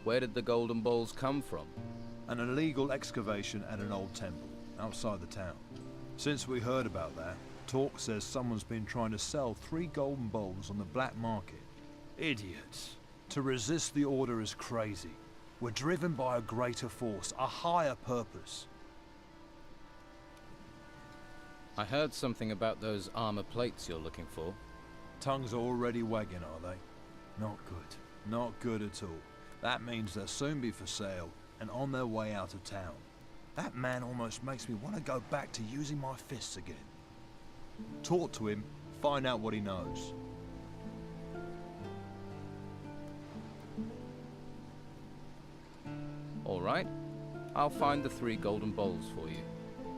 Where did the golden balls come from? An illegal excavation at an old temple outside the town. Since we heard about that, talk says someone's been trying to sell 3 golden bowls on the black market. Idiots. To resist the order is crazy. We're driven by a greater force, a higher purpose. I heard something about those armor plates you're looking for. Tongues are already wagging, are they? Not good. Not good at all. That means they'll soon be for sale and on their way out of town. That man almost makes me want to go back to using my fists again. Talk to him, find out what he knows. All right. I'll find the 3 golden bowls for you.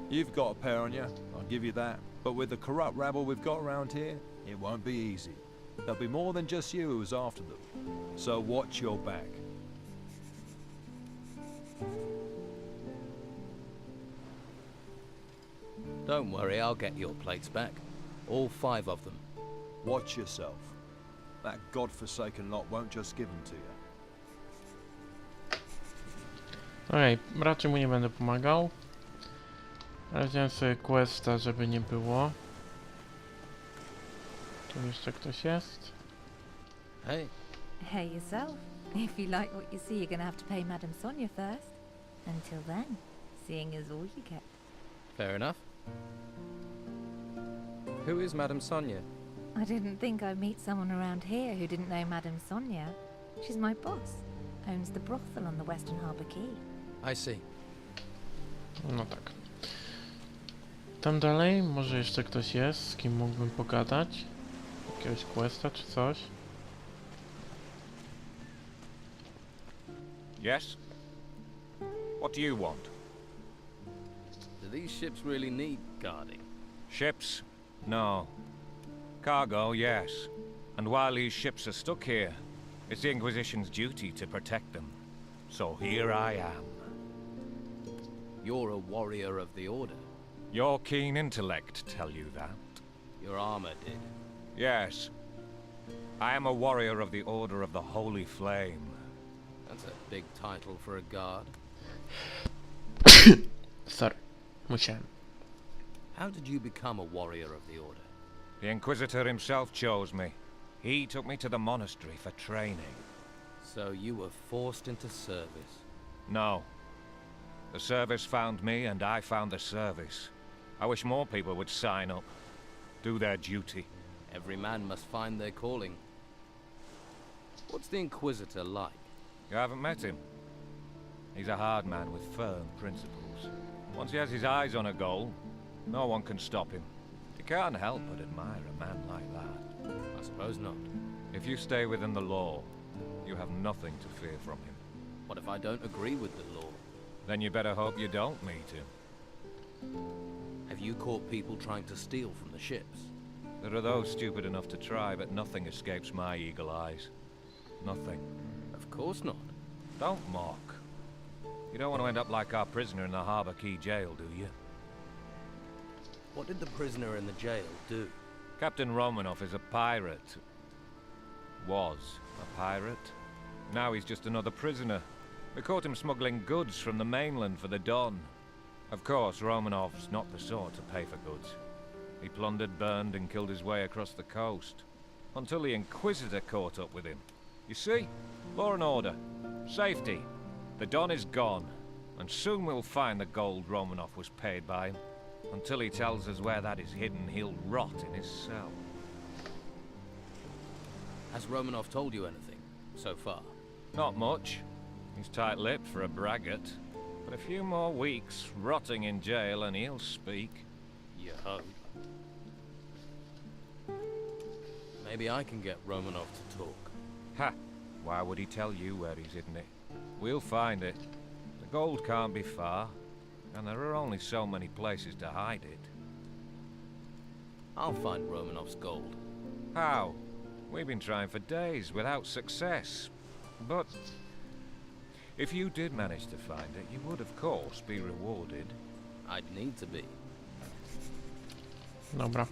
You've got a pair on you, I'll give you that. But with the corrupt rabble we've got around here, it won't be easy. There'll be more than just you who's after them. So watch your back. Don't worry, I'll get your plates back. All 5 of them. Watch yourself. That godforsaken lot won't just give them to you. Okej, raczej mu nie będę pomagał. Ale wziąłem sobie questa, żeby nie było. Tu jeszcze ktoś jest? Hey. Hey yourself. If you like what you see, you're gonna have to pay Madame Sonia first. Until then, seeing is all you get. Fair enough. Who is Madame Sonia? I didn't think I'd meet someone around here who didn't know Madame Sonia. She's my boss. Owns the brothel on the Western Harbour Quay. I see. No tak. Tam dalej, może jeszcze ktoś jest, z kim mógłbym pogadać? Jakiegoś questa czy coś? Yes? What do you want? Do these ships really need guarding? Ships? No. Cargo, yes. And while these ships are stuck here, it's the Inquisition's duty to protect them. So here I am. You're a warrior of the Order. Your keen intellect tell you that? Your armor did. Yes. I am a warrior of the Order of the Holy Flame. That's a big title for a guard. Sorry, musiałem. How did you become a warrior of the Order? The Inquisitor himself chose me. He took me to the monastery for training. So you were forced into service? No. The service found me, and I found the service. I wish more people would sign up, do their duty. Every man must find their calling. What's the Inquisitor like? You haven't met him? He's a hard man with firm principles. Once he has his eyes on a goal, no one can stop him. You can't help but admire a man like that. I suppose not. If you stay within the law, you have nothing to fear from him. What if I don't agree with the law? Then you better hope you don't meet him. Have you caught people trying to steal from the ships? There are those stupid enough to try, but nothing escapes my eagle eyes. Nothing. Of course not. Don't mock. You don't want to end up like our prisoner in the Harbour Quay jail, do you? What did the prisoner in the jail do? Captain Romanoff is a pirate. Was a pirate. Now he's just another prisoner. We caught him smuggling goods from the mainland for the Don. Of course, Romanoff's not the sort to pay for goods. He plundered, burned, and killed his way across the coast. Until the Inquisitor caught up with him. You see? Law and order. Safety. The Don is gone. And soon we'll find the gold Romanoff was paid by him. Until he tells us where that is hidden, he'll rot in his cell. Has Romanoff told you anything, so far? Not much. He's tight-lipped for a braggart. But a few more weeks, rotting in jail, and he'll speak. You hope. Maybe I can get Romanoff to talk. Ha! Why would he tell you where he's hidden it? We'll find it. The gold can't be far, and there are only so many places to hide it. I'll find Romanoff's gold. How? We've been trying for days without success. But if you did manage to find it, you would of course be rewarded. I'd need to be. Dobra.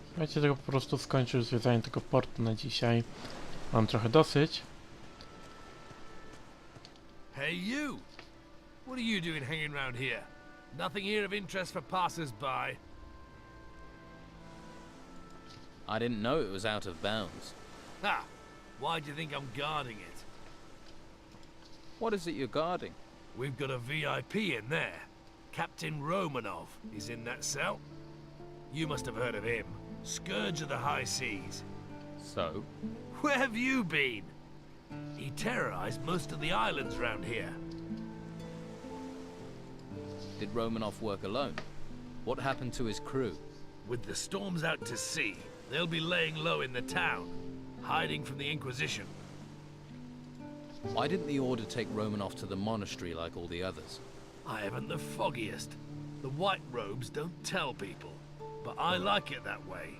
Słuchajcie, tego po prostu skończył zwiedzanie tego portu na dzisiaj. Mam trochę dosyć. Hey, you! What are you doing hanging around here? Nothing here of interest for passers-by. I didn't know it was out of bounds. Ha! Why do you think I'm guarding it? What is it you're guarding? We've got a VIP in there. Captain Romanov is in that cell. You must have heard of him. Scourge of the high seas. So? Where have you been? He terrorized most of the islands round here. Did Romanov work alone? What happened to his crew? With the storms out to sea, they'll be laying low in the town, hiding from the Inquisition. Why didn't the Order take Romanov to the monastery like all the others? I haven't the foggiest. The white robes don't tell people, but I like it that way.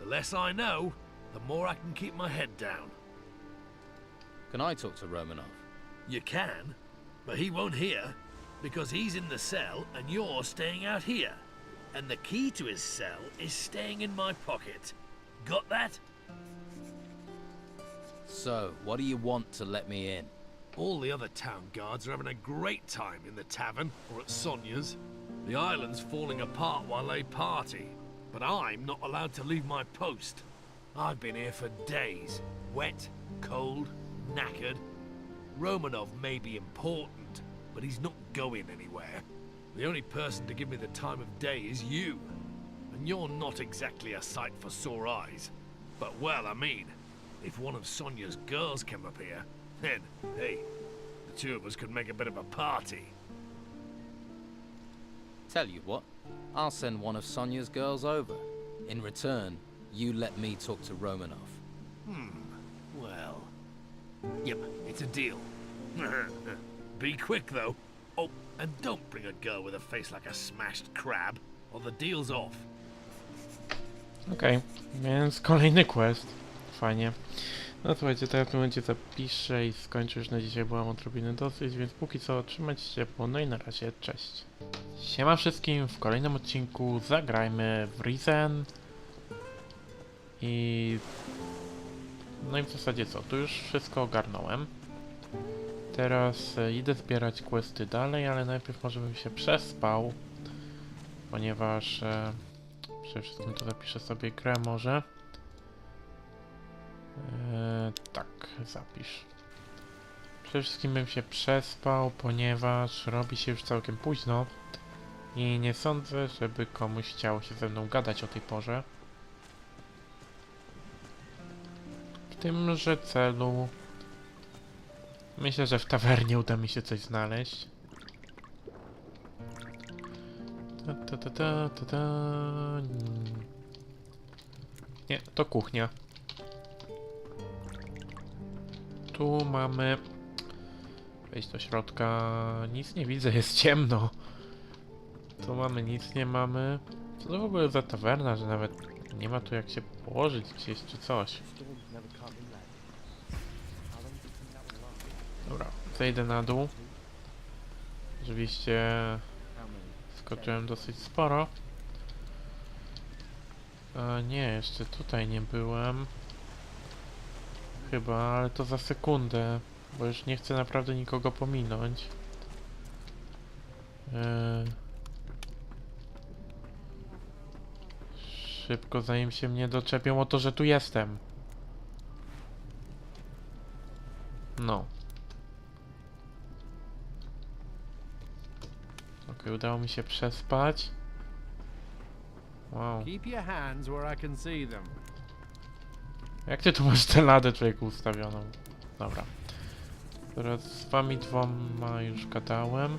The less I know, the more I can keep my head down. Can I talk to Romanov? You can, but he won't hear, because he's in the cell and you're staying out here. And the key to his cell is staying in my pocket. Got that? So, what do you want to let me in? All the other town guards are having a great time in the tavern or at Sonia's. The island's falling apart while they party, but I'm not allowed to leave my post. I've been here for days, wet, cold, knackered. Romanov may be important, but he's not going anywhere. The only person to give me the time of day is you. And you're not exactly a sight for sore eyes. But well, I mean, if one of Sonia's girls came up here, then, hey, the two of us could make a bit of a party. Tell you what, I'll send one of Sonia's girls over. In return, you let me talk to Romanov. Well... Yep, it's a deal. Be quick, though. Oh, and don't bring a girl with a face like a smashed crab, or the deal's off. Okej, więc kolejny quest. Fajnie. No słuchajcie, to ja w tym momencie zapiszę i skończę już na dzisiaj, bo mam odrobinę dosyć, więc póki co trzymajcie się ciepło, no i na razie, cześć. Siema wszystkim, w kolejnym odcinku zagrajmy w Risen. No i w zasadzie co, tu już wszystko ogarnąłem. Teraz idę zbierać questy dalej, ale najpierw może bym się przespał, ponieważ przede wszystkim to zapiszę sobie grę może. Tak, zapisz. Przede wszystkim bym się przespał, ponieważ robi się już całkiem późno i nie sądzę, żeby komuś chciało się ze mną gadać o tej porze. W tymże celu myślę, że w tawernie uda mi się coś znaleźć. Nie, to kuchnia. Tu mamy... Wejść do środka... Nic nie widzę, jest ciemno. Tu mamy, nic nie mamy. Co to w ogóle za tawerna, że nawet nie ma tu jak się położyć gdzieś czy coś. Dobra, zejdę na dół. Oczywiście skoczyłem dosyć sporo. A nie, jeszcze tutaj nie byłem. Chyba, ale to za sekundę, bo już nie chcę naprawdę nikogo pominąć. Szybko, zanim się mnie doczepią o to, że tu jestem. No. Okej, udało mi się przespać. Wow. Keep your hands where I can see them. Jak ty tu masz tę ladę, człowieku, ustawioną? Dobra. Teraz z wami dwoma już gadałem.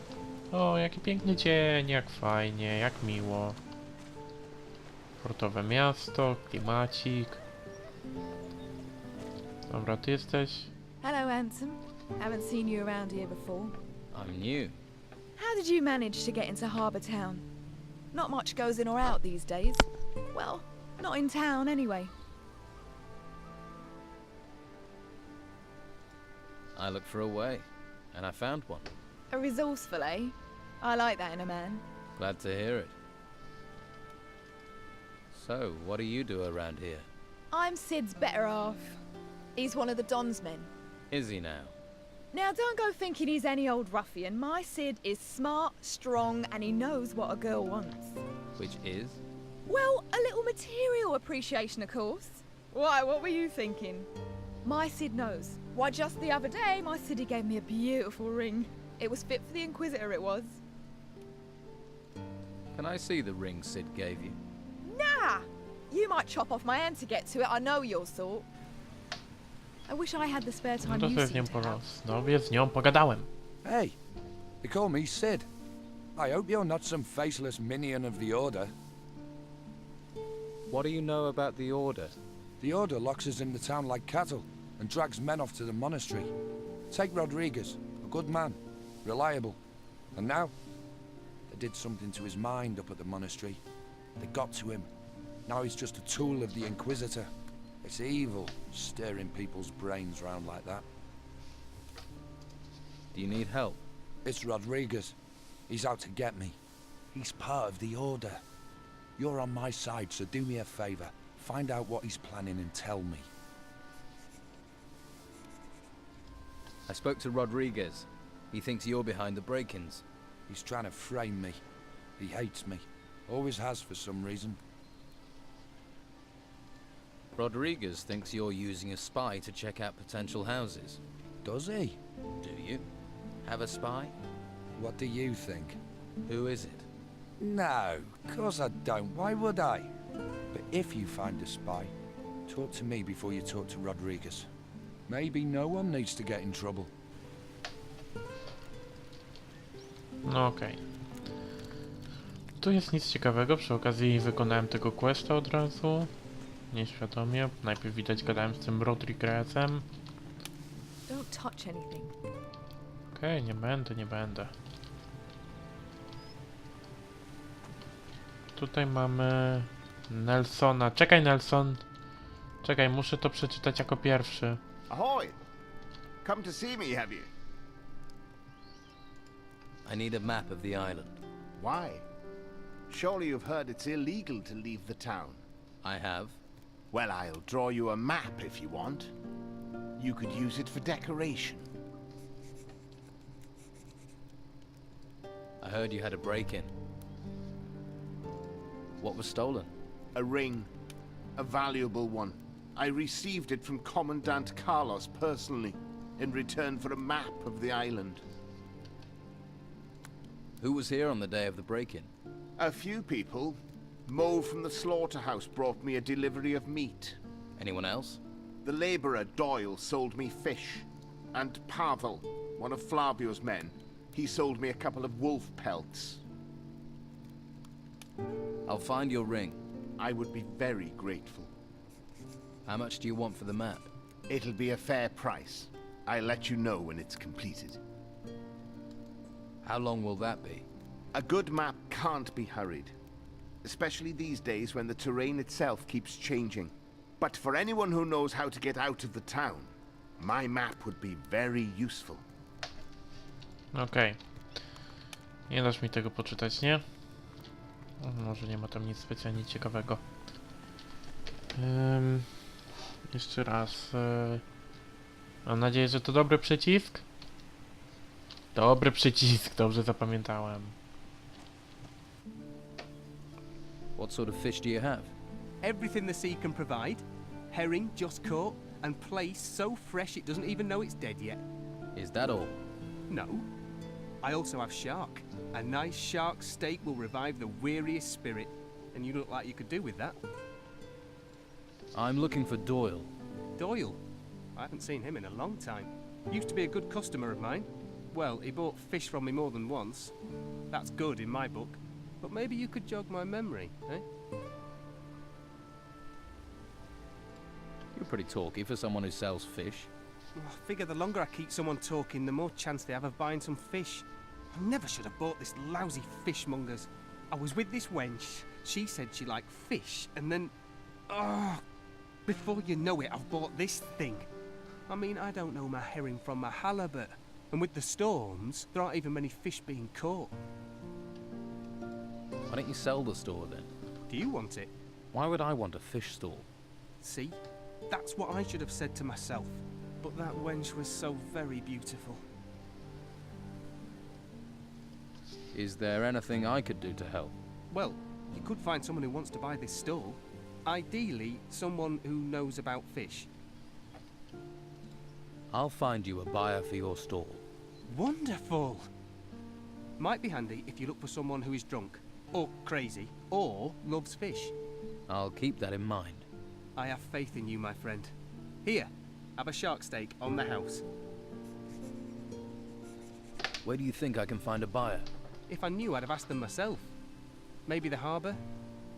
O, jaki piękny dzień, jak fajnie, jak miło. Portowe miasto, klimacik. Dobra, ty jesteś? Hello, handsome. Haven't seen you around here before. I'm new. How did you manage to get into Harbour Town? Not much goes in or out these days. Well, not in town anyway. I looked for a way, and I found one. A resourceful, eh? I like that in a man. Glad to hear it. So, what do you do around here? I'm Sid's better half. He's one of the Don's men. Is he now? Now, don't go thinking he's any old ruffian. My Sid is smart, strong, and he knows what a girl wants. Which is? Well, a little material appreciation, of course. Why, what were you thinking? My Sid knows. Why, just the other day, my Siddy gave me a beautiful ring. It was fit for the Inquisitor, it was. Can I see the ring Sid gave you? Nah! You might chop off my hand to get to it, I know your sort. I wish I had the spare No time to you sobie z seem nią to have. porozmawiam, z nią pogadałem. Hey, they call me Sid. I hope you're not some faceless minion of the Order. What do you know about the Order? The Order locks us in the town like cattle and drags men off to the monastery. Take Rodriguez, a good man, reliable. And now, they did something to his mind up at the monastery. They got to him. Now he's just a tool of the Inquisitor. It's evil, stirring people's brains round like that. Do you need help? It's Rodriguez. He's out to get me. He's part of the Order. You're on my side, so do me a favor. Find out what he's planning and tell me. I spoke to Rodriguez. He thinks you're behind the break-ins. He's trying to frame me. He hates me. Always has for some reason. Rodriguez thinks you're using a spy to check out potential houses. Does he? Do you? Have a spy? What do you think? Who is it? No, of course I don't. Why would I? But if you find a spy, talk to me before you talk to Rodriguez. Maybe no one needs to get in trouble. No okej. Tu jest nic ciekawego, przy okazji wykonałem tego questa od razu. Nieświadomie. Najpierw widać gadałem z tym Rodriguezem. Don't touch anything. Okej, nie będę. Tutaj mamy Nelsona. Czekaj, Nelson. Czekaj, muszę to przeczytać jako pierwszy. Ahoy! Come to see me, have you? I need a map of the island. Why? Surely you've heard it's illegal to leave the town. I have. Well, I'll draw you a map if you want. You could use it for decoration. I heard you had a break-in. What was stolen? A ring. A valuable one. I received it from Commandant Carlos personally, in return for a map of the island. Who was here on the day of the break-in? A few people. Mo from the slaughterhouse brought me a delivery of meat. Anyone else? The labourer Doyle sold me fish. And Pavel, one of Flavio's men, he sold me a couple of wolf pelts. I'll find your ring. I would be very grateful. How much do you want for the map? It'll be a fair price. I'll let you know when it's completed. How long will that be? A good map can't be hurried. Especially these days when the terrain itself keeps changing. But for anyone who knows how to get out of the town, my map would be very useful. Okej. Nie dasz mi tego poczytać, nie? Może nie ma tam nic specjalnie ciekawego. Jeszcze raz. Mam nadzieję, że to dobry przycisk. Dobry przycisk, dobrze zapamiętałem. What sort of fish do you have? Everything the sea can provide. Herring just caught, and plaice so fresh it doesn't even know it's dead yet. Is that all? No. I also have shark. A nice shark steak will revive the weariest spirit, and you look like you could do with that. I'm looking for Doyle. Doyle? I haven't seen him in a long time. Used to be a good customer of mine. Well, he bought fish from me more than once. That's good in my book. But maybe you could jog my memory, eh? You're pretty talky for someone who sells fish. I figure the longer I keep someone talking, the more chance they have of buying some fish. I never should have bought this lousy fishmonger's. I was with this wench. She said she liked fish, and then... Oh, before you know it, I've bought this thing. I mean, I don't know my herring from my halibut. And with the storms, there aren't even many fish being caught. Why don't you sell the store then? Do you want it? Why would I want a fish stall? See? That's what I should have said to myself. but that wench was so very beautiful. Is there anything I could do to help? Well, you could find someone who wants to buy this stall. Ideally, someone who knows about fish. I'll find you a buyer for your stall. Wonderful! Might be handy if you look for someone who is drunk, or crazy, or loves fish. I'll keep that in mind. I have faith in you, my friend. Here, have a shark steak on the house. Where do you think I can find a buyer? If I knew, I'd have asked them myself. Maybe the harbour?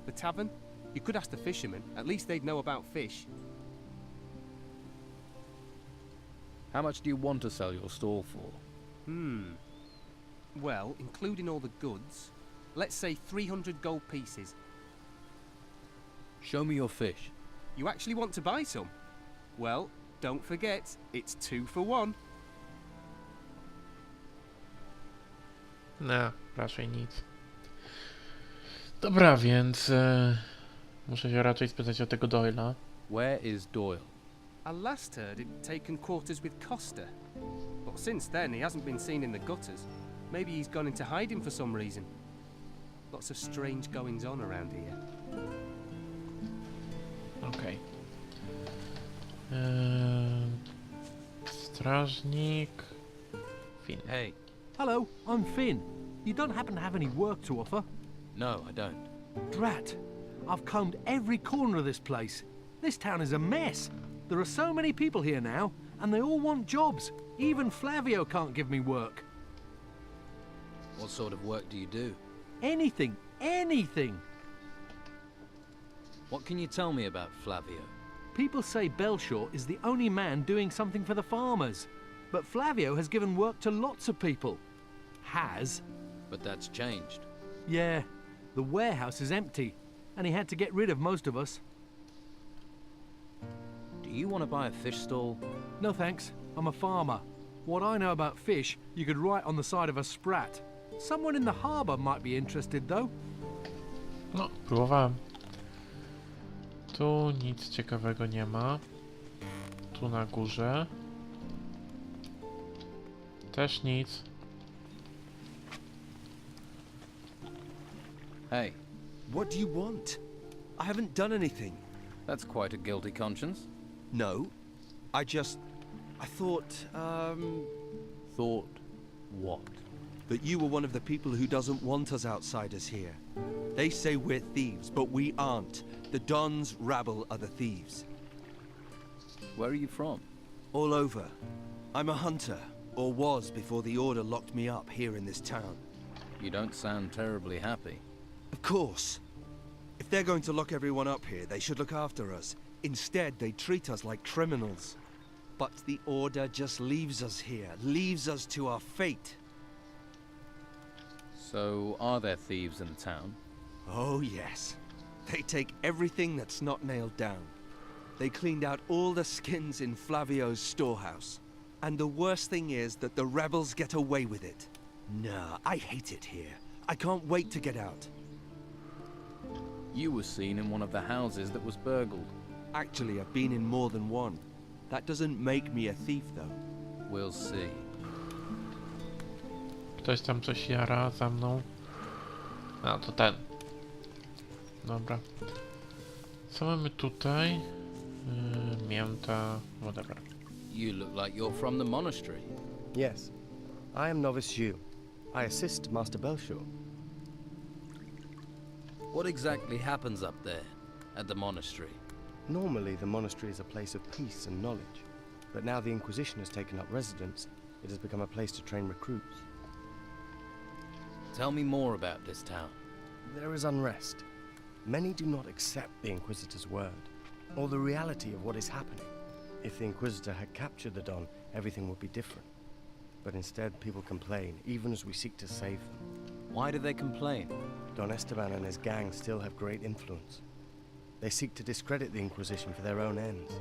The tavern? You could ask the fishermen. At least they'd know about fish. How much do you want to sell your stall for? Well, including all the goods, let's say 300 gold pieces. Show me your fish. You actually want to buy some? Well, don't forget, it's 2 for 1. No, raczej nic. Dobra, więc muszę się raczej spytać o tego Doyla. Where is Doyle? I last heard he'd taken quarters with Costa. But since then, he hasn't been seen in the gutters. Maybe he's gone into hiding for some reason. Lots of strange goings on around here. Okej. Strażnik... Finn. Hey. Hello, I'm Finn. You don't happen to have any work to offer? No, I don't. Drat. I've combed every corner of this place. This town is a mess. There are so many people here now, and they all want jobs. Even Flavio can't give me work. What sort of work do you do? Anything, anything. What can you tell me about Flavio? People say Belshaw is the only man doing something for the farmers. But Flavio has given work to lots of people. Has. But that's changed. Yeah, the warehouse is empty, and he had to get rid of most of us. Do you want to buy a fish stall? No thanks, I'm a farmer. What I know about fish, you could write on the side of a sprat. Someone in the harbour might be interested though. No, próbowałem. Tu nic ciekawego nie ma. Tu na górze. Też nic. Hey. What do you want? I haven't done anything. That's quite a guilty conscience. No. I thought, Thought what? that you were one of the people who doesn't want us outsiders here. They say we're thieves, but we aren't. The Don's rabble are the thieves. Where are you from? All over. I'm a hunter, or was before the Order locked me up here in this town. You don't sound terribly happy. Of course. If they're going to lock everyone up here, they should look after us. Instead, they treat us like criminals. But the Order just leaves us here, leaves us to our fate. So, are there thieves in the town? Oh yes. They take everything that's not nailed down. They cleaned out all the skins in Flavio's storehouse. And the worst thing is that the rebels get away with it. Nah, I hate it here. I can't wait to get out. You were seen in one of the houses that was burgled. Actually, I've been in more than one. That doesn't make me a thief, though. We'll see. Ktoś tam coś jara za mną. A, to ten. Dobra. Co mamy tutaj? Mięta, whatever. You look like you're from the monastery. Yes. I am Novice Hugh. I assist Master Belshaw. What exactly happens up there, at the monastery? Normally, the monastery is a place of peace and knowledge. But now the Inquisition has taken up residence, it has become a place to train recruits. Tell me more about this town. There is unrest. Many do not accept the Inquisitor's word, or the reality of what is happening. If the Inquisitor had captured the Don, everything would be different. But instead, people complain, even as we seek to save them. Why do they complain? Don Esteban and his gang still have great influence. They seek to discredit the Inquisition for their own ends.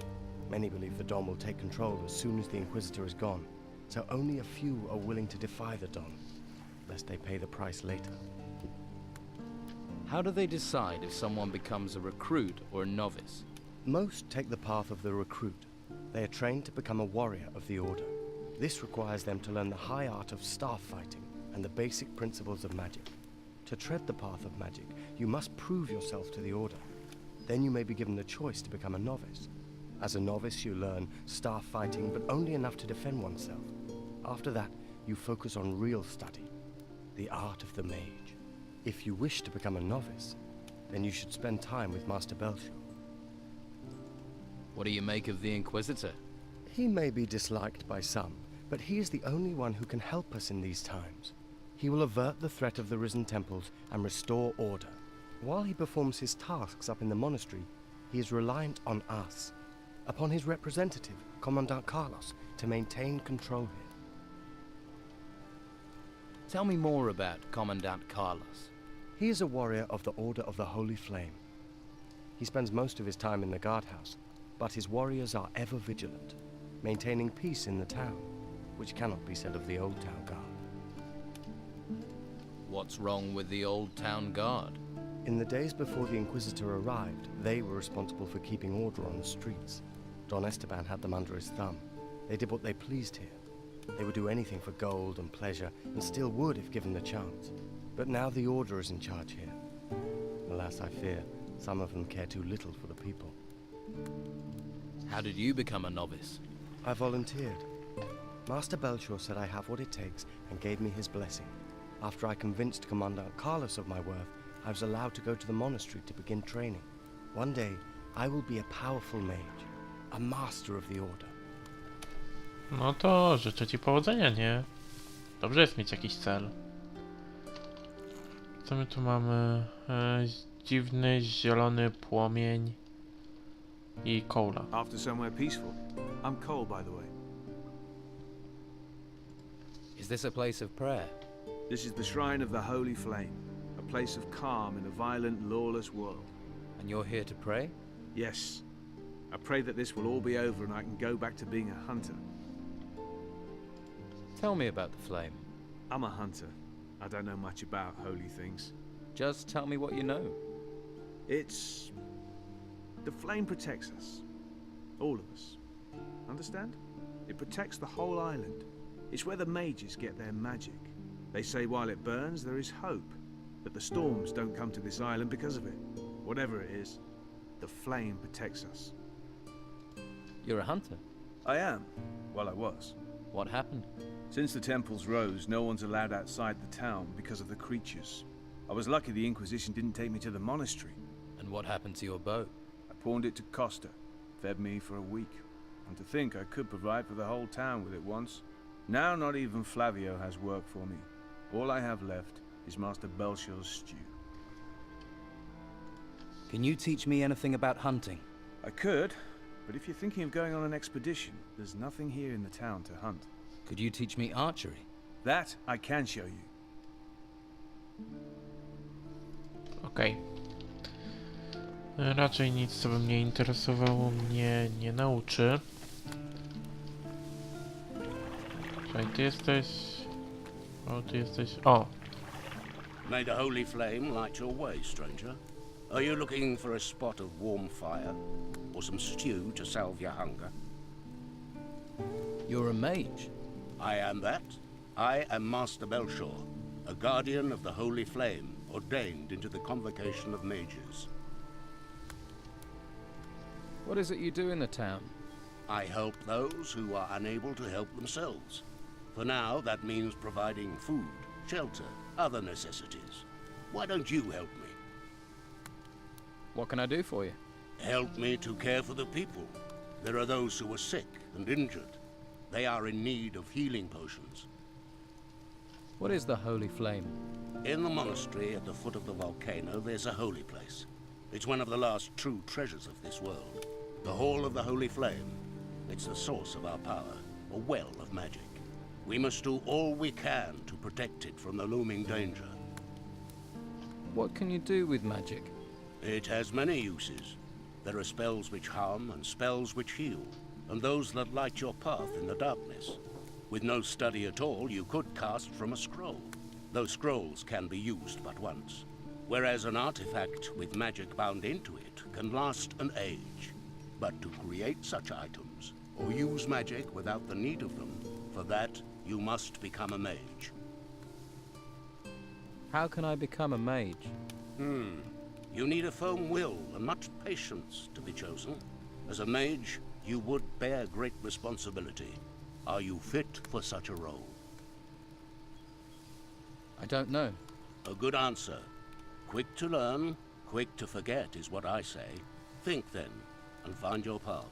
Many believe the Don will take control as soon as the Inquisitor is gone, so only a few are willing to defy the Don, lest they pay the price later. How do they decide if someone becomes a recruit or a novice? Most take the path of the recruit. They are trained to become a warrior of the Order. This requires them to learn the high art of staff fighting and the basic principles of magic. To tread the path of magic, you must prove yourself to the Order. Then you may be given the choice to become a novice. As a novice, you learn staff fighting, but only enough to defend oneself. After that, you focus on real study, the art of the mage. If you wish to become a novice, then you should spend time with Master Belcher. What do you make of the Inquisitor? He may be disliked by some, but he is the only one who can help us in these times. He will avert the threat of the risen temples and restore order. While he performs his tasks up in the monastery, he is reliant on us, upon his representative, Commandant Carlos, to maintain control here. Tell me more about Commandant Carlos. He is a warrior of the Order of the Holy Flame. He spends most of his time in the guardhouse, but his warriors are ever vigilant, maintaining peace in the town, which cannot be said of the Old Town Guard. What's wrong with the Old Town Guard? In the days before the Inquisitor arrived, they were responsible for keeping order on the streets. Don Esteban had them under his thumb. They did what they pleased here. They would do anything for gold and pleasure, and still would if given the chance. But now the Order is in charge here. Alas, I fear some of them care too little for the people. How did you become a novice? I volunteered. Master Belcher said I have what it takes and gave me his blessing. After I convinced Commandant Carlos of my worth, I was allowed to go to the monastery to begin training. One day, I will be a powerful mage, a master of the Order. No to życzę ci powodzenia, nie? Dobrze jest mieć jakiś cel. Co my tu mamy? Dziwny, zielony płomień i Cola. After somewhere peaceful. I'm Cole, by the way. Is this a place of prayer? This is the Shrine of the Holy Flame, a place of calm in a violent, lawless world. And you're here to pray? Yes. I pray that this will all be over and I can go back to being a hunter. Tell me about the flame. I'm a hunter. I don't know much about holy things. Just tell me what you know. It's... the flame protects us. All of us. Understand? It protects the whole island. It's where the mages get their magic. They say while it burns, there is hope. That the storms don't come to this island because of it. Whatever it is, the flame protects us. You're a hunter? I am. Well, I was. What happened? Since the temples rose, no one's allowed outside the town because of the creatures. I was lucky the Inquisition didn't take me to the monastery. And what happened to your bow? I pawned it to Costa. Fed me for a week. And to think I could provide for the whole town with it once. Now not even Flavio has work for me. All I have left is Master Belcher's stew. Can you teach me anything about hunting? I could, but if you're thinking of going on an expedition, there's nothing here in the town to hunt. Could you teach me archery? That I can show you. Okej. Raczej nic, co by mnie interesowało, mnie nie nauczy. Czekaj, ty jesteś... O, ty jesteś... O! May the holy flame light your way, stranger. Are you looking for a spot of warm fire? Or some stew to salve your hunger? You're a mage. I am that. I am Master Belcher, a guardian of the holy flame, ordained into the convocation of mages. What is it you do in the town? I help those who are unable to help themselves. For now, that means providing food, shelter, other necessities. Why don't you help me? What can I do for you? Help me to care for the people. There are those who are sick and injured. They are in need of healing potions. What is the Holy Flame? In the monastery at the foot of the volcano, there's a holy place. It's one of the last true treasures of this world. The Hall of the Holy Flame. It's the source of our power, a well of magic. We must do all we can to protect it from the looming danger. What can you do with magic? It has many uses. There are spells which harm and spells which heal, and those that light your path in the darkness. With no study at all, you could cast from a scroll. Those scrolls can be used but once, whereas an artifact with magic bound into it can last an age. But to create such items, or use magic without the need of them. For that, you must become a mage. How can I become a mage? You need a firm will and much patience to be chosen. As a mage, you would bear great responsibility. Are you fit for such a role? I don't know. A good answer. Quick to learn, quick to forget is what I say. Think then, and find your path.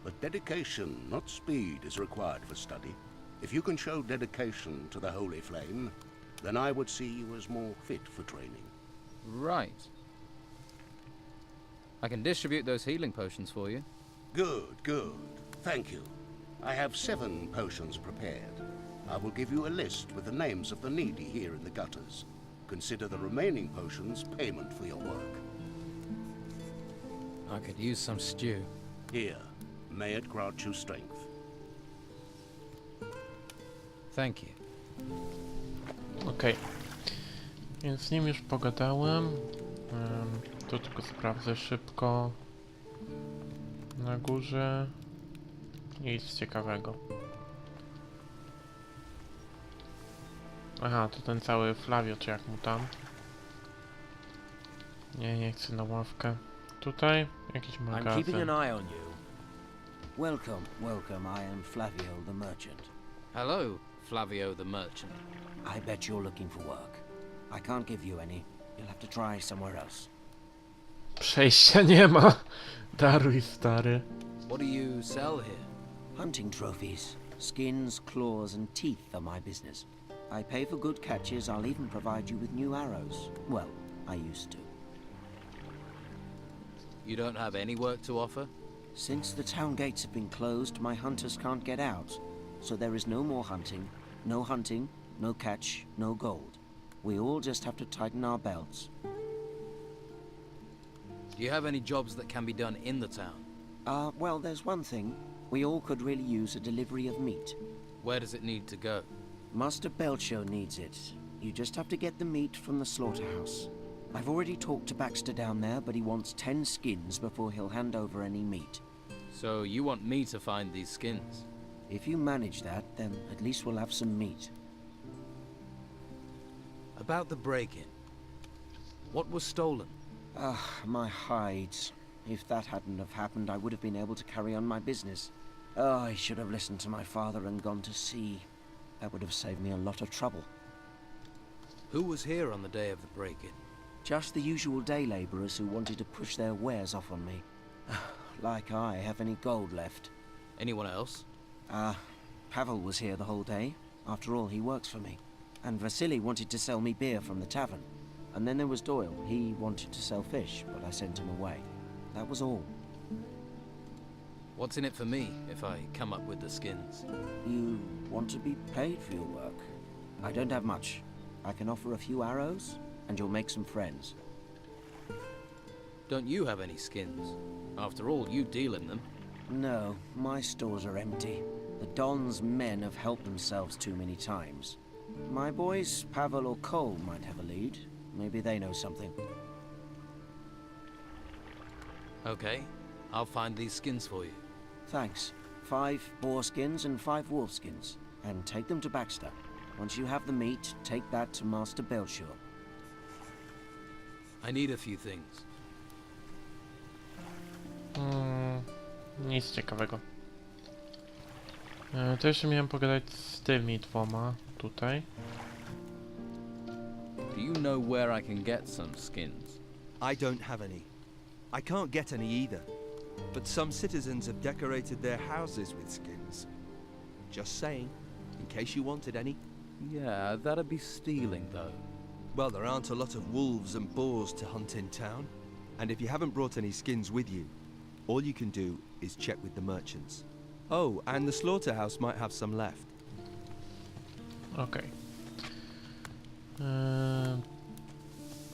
But dedication, not speed, is required for study. If you can show dedication to the Holy Flame, then I would see you as more fit for training. Right. I can distribute those healing potions for you. Good, good. Thank you. I have 7 potions prepared. I will give you a list with the names of the needy here in the gutters. Consider the remaining potions payment for your work. I could use some stew. Here, may it grant you strength. Thank you. Okej. Więc z nim już pogadałem. To tylko sprawdzę szybko. Na górze. Nic ciekawego. Aha, to ten cały Flavio, czy jak mu tam. Nie chcę na ławkę. Tutaj jakiś I'm magazyn. keeping an eye on you. Welcome, welcome. I am Flavio the merchant. Hello, Flavio the merchant. I bet you're looking for work. I can't give you any. You'll have to try somewhere else. Przejścia nie ma. Daruj, stary. What do you sell here? Hunting trophies. Skins, claws, and teeth are my business. I pay for good catches. I'll even provide you with new arrows. Well, I used to. You don't have any work to offer? Since the town gates have been closed, my hunters can't get out. So there is no more hunting. No hunting, no catch, no gold. We all just have to tighten our belts. Do you have any jobs that can be done in the town? Well, there's one thing. We all could really use a delivery of meat. Where does it need to go? Master Belcho needs it. You just have to get the meat from the slaughterhouse. I've already talked to Baxter down there, but he wants 10 skins before he'll hand over any meat. So you want me to find these skins? If you manage that, then at least we'll have some meat. About the break-in. What was stolen? My hides. If that hadn't have happened, I would have been able to carry on my business. Oh, I should have listened to my father and gone to sea. That would have saved me a lot of trouble. Who was here on the day of the break-in? Just the usual day labourers who wanted to push their wares off on me. Like I have any gold left. Anyone else? Pavel was here the whole day. After all, he works for me. And Vasily wanted to sell me beer from the tavern. And then there was Doyle. He wanted to sell fish, but I sent him away. That was all. What's in it for me if I come up with the skins? You want to be paid for your work? I don't have much. I can offer a few arrows, and you'll make some friends. Don't you have any skins? After all, you deal in them. No, my stores are empty. The Don's men have helped themselves too many times. My boys, Pavel or Cole, might have a lead. Maybe they know something. Okay, I'll find these skins for you. Thanks. 5 boar skins and 5 wolf skins. And take them to Baxter. Once you have the meat, take that to Master Belcher. I need a few things. Nic ciekawego. To jeszcze miałem pogadać z tymi dwoma tutaj. Do you know where I can get some skins? I don't have any. I can't get any either. But some citizens have decorated their houses with skins. Just saying, in case you wanted any. Yeah, that'd be stealing, though. Well, there aren't a lot of wolves and boars to hunt in town. And if you haven't brought any skins with you, all you can do is check with the merchants. Oh, and the slaughterhouse might have some left. Okej.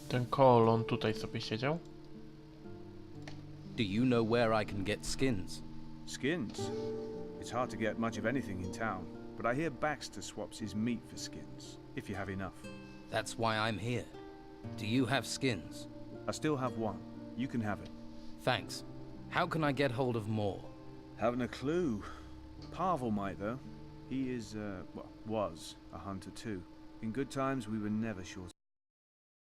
Ten kolon tutaj sobie siedział. Do you know where I can get skins? Skins? It's hard to get much of anything in town, but I hear Baxter swaps his meat for skins, if you have enough. That's why I'm here. Do you have skins? I still have one. You can have it. Thanks. How can I get hold of more? Haven't a clue. Pavel might, though. He is, well, was a hunter too. In good times, we were never short